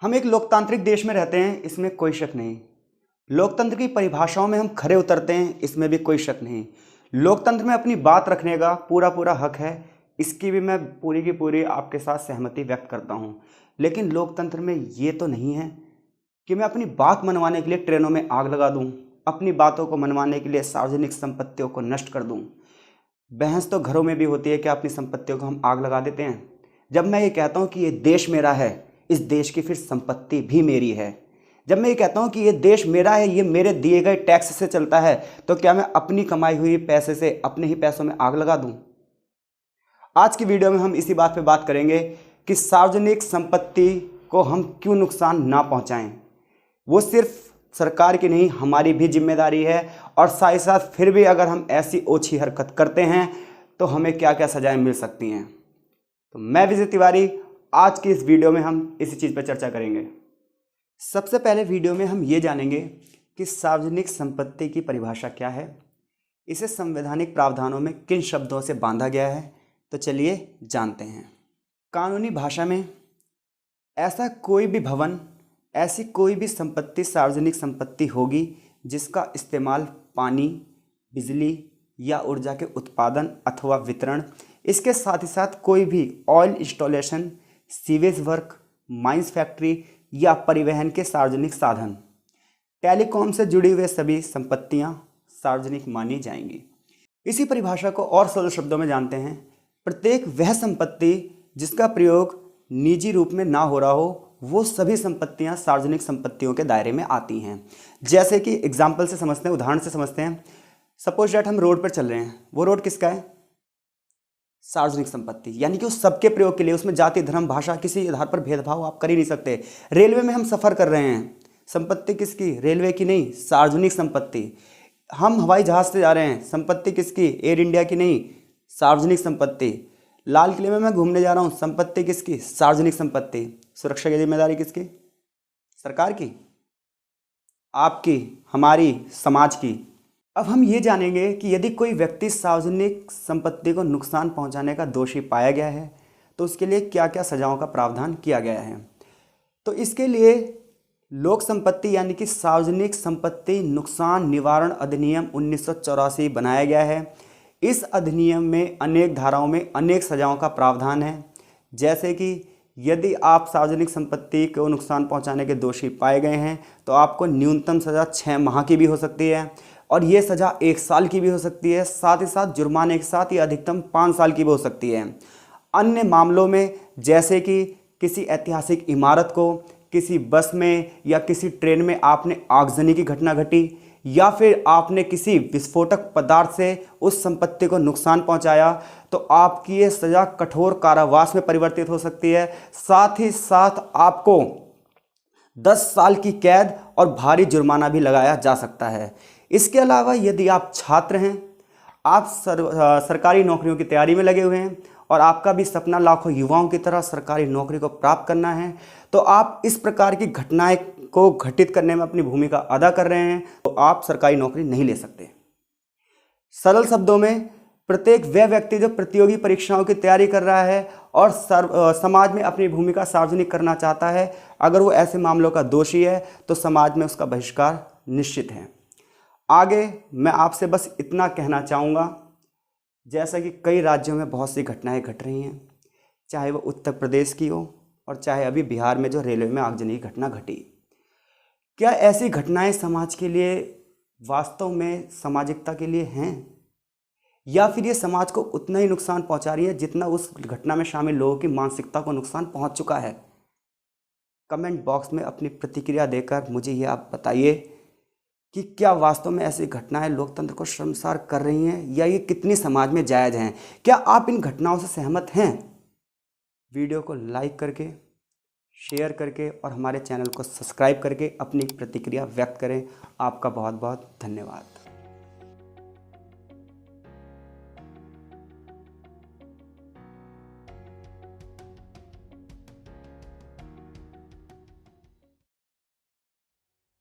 हम एक लोकतांत्रिक देश में रहते हैं, इसमें कोई शक नहीं। लोकतंत्र की परिभाषाओं में हम खरे उतरते हैं, इसमें भी कोई शक नहीं। लोकतंत्र में अपनी बात रखने का पूरा पूरा हक है, इसकी भी मैं पूरी की पूरी आपके साथ सहमति व्यक्त करता हूँ। लेकिन लोकतंत्र में ये तो नहीं है कि मैं अपनी बात मनवाने के लिए ट्रेनों में आग लगा दूँ, अपनी बातों को मनवाने के लिए सार्वजनिक संपत्तियों को नष्ट कर दूँ। बहस तो घरों में भी होती है कि अपनी संपत्तियों को हम आग लगा देते हैं। जब मैं ये कहता हूँ कि ये देश मेरा है, इस देश की फिर संपत्ति भी मेरी है। जब मैं ये कहता हूँ कि ये देश मेरा है, ये मेरे दिए गए टैक्स से चलता है, तो क्या मैं अपनी कमाई हुई पैसे से अपने ही पैसों में आग लगा दूँ? आज की वीडियो में हम इसी बात पे बात करेंगे कि सार्वजनिक संपत्ति को हम क्यों नुकसान ना पहुँचाएँ। वो सिर्फ सरकार की नहीं, हमारी भी जिम्मेदारी है। और साथ ही साथ फिर भी अगर हम ऐसी ओछी हरकत करते हैं तो हमें क्या क्या सजाएं मिल सकती हैं। तो मैं विजय तिवारी, आज की इस वीडियो में हम इसी चीज़ पर चर्चा करेंगे। सबसे पहले वीडियो में हम ये जानेंगे कि सार्वजनिक संपत्ति की परिभाषा क्या है, इसे संवैधानिक प्रावधानों में किन शब्दों से बांधा गया है। तो चलिए जानते हैं। कानूनी भाषा में ऐसा कोई भी भवन, ऐसी कोई भी संपत्ति सार्वजनिक संपत्ति होगी जिसका इस्तेमाल पानी, बिजली या ऊर्जा के उत्पादन अथवा वितरण, इसके साथ ही साथ कोई भी oil installation, sewage work, mines factory या परिवहन के सार्वजनिक साधन, टेलीकॉम से जुड़ी हुई सभी संपत्तियां सार्वजनिक मानी जाएंगी। इसी परिभाषा को और सरल शब्दों में जानते हैं। प्रत्येक वह संपत्ति जिसका प्रयोग निजी रूप में ना हो रहा हो, वो सभी संपत्तियां सार्वजनिक संपत्तियों के दायरे में आती हैं। जैसे कि एग्जाम्पल से समझते हैं, उदाहरण से समझते हैं। सपोज डैट हम रोड पर चल रहे हैं, वो रोड किसका है? सार्वजनिक संपत्ति, यानी कि उस सबके प्रयोग के लिए, उसमें जाति, धर्म, भाषा, किसी आधार पर भेदभाव आप कर ही नहीं सकते। रेलवे में हम सफ़र कर रहे हैं, संपत्ति किसकी? रेलवे की नहीं, सार्वजनिक संपत्ति। हम हवाई जहाज से जा रहे हैं, संपत्ति किसकी? एयर इंडिया की नहीं, सार्वजनिक संपत्ति। लाल किले में मैं घूमने जा रहा हूँ, संपत्ति किसकी? सार्वजनिक संपत्ति। सुरक्षा की जिम्मेदारी किसकी? सरकार की, आपकी, हमारी, समाज की। अब हम ये जानेंगे कि यदि कोई व्यक्ति सार्वजनिक संपत्ति को नुकसान पहुंचाने का दोषी पाया गया है तो उसके लिए क्या क्या सजाओं का प्रावधान किया गया है। तो इसके लिए लोक संपत्ति यानी कि सार्वजनिक संपत्ति नुकसान निवारण अधिनियम 1984 बनाया गया है। इस अधिनियम में अनेक धाराओं में अनेक सजाओं का प्रावधान है। जैसे कि यदि आप सार्वजनिक संपत्ति को नुकसान पहुंचाने के दोषी पाए गए हैं तो आपको न्यूनतम सज़ा 6 माह की भी हो सकती है और ये सज़ा 1 साल की भी हो सकती है। साथ ही साथ जुर्माने के साथ ये अधिकतम 5 साल की भी हो सकती है। अन्य मामलों में जैसे कि किसी ऐतिहासिक इमारत को, किसी बस में या किसी ट्रेन में आपने आगजनी की घटना घटी या फिर आपने किसी विस्फोटक पदार्थ से उस संपत्ति को नुकसान पहुंचाया तो आपकी ये सज़ा कठोर कारावास में परिवर्तित हो सकती है। साथ ही साथ आपको 10 साल की कैद और भारी जुर्माना भी लगाया जा सकता है। इसके अलावा यदि आप छात्र हैं, आप सरकारी नौकरियों की तैयारी में लगे हुए हैं और आपका भी सपना लाखों युवाओं की तरह सरकारी नौकरी को प्राप्त करना है, तो आप इस प्रकार की घटनाएं को घटित करने में अपनी भूमिका अदा कर रहे हैं तो आप सरकारी नौकरी नहीं ले सकते। सरल शब्दों में, प्रत्येक वह व्यक्ति जो प्रतियोगी परीक्षाओं की तैयारी कर रहा है और समाज में अपनी भूमिका सार्वजनिक करना चाहता है, अगर वो ऐसे मामलों का दोषी है तो समाज में उसका बहिष्कार निश्चित है। आगे मैं आपसे बस इतना कहना चाहूँगा, जैसा कि कई राज्यों में बहुत सी घटनाएं घट रही हैं, चाहे वो उत्तर प्रदेश की हो और चाहे अभी बिहार में जो रेलवे में आगजनी की घटना घटी। क्या ऐसी घटनाएं समाज के लिए वास्तव में सामाजिकता के लिए हैं, या फिर ये समाज को उतना ही नुकसान पहुंचा रही है जितना उस घटना में शामिल लोगों की मानसिकता को नुकसान पहुंच चुका है? कमेंट बॉक्स में अपनी प्रतिक्रिया देकर मुझे ये आप बताइए कि क्या वास्तव में ऐसी घटनाएं लोकतंत्र को शर्मसार कर रही हैं या ये कितनी समाज में जायज़ हैं? क्या आप इन घटनाओं से सहमत हैं? वीडियो को लाइक करके, शेयर करके और हमारे चैनल को सब्सक्राइब करके अपनी प्रतिक्रिया व्यक्त करें। आपका बहुत बहुत धन्यवाद।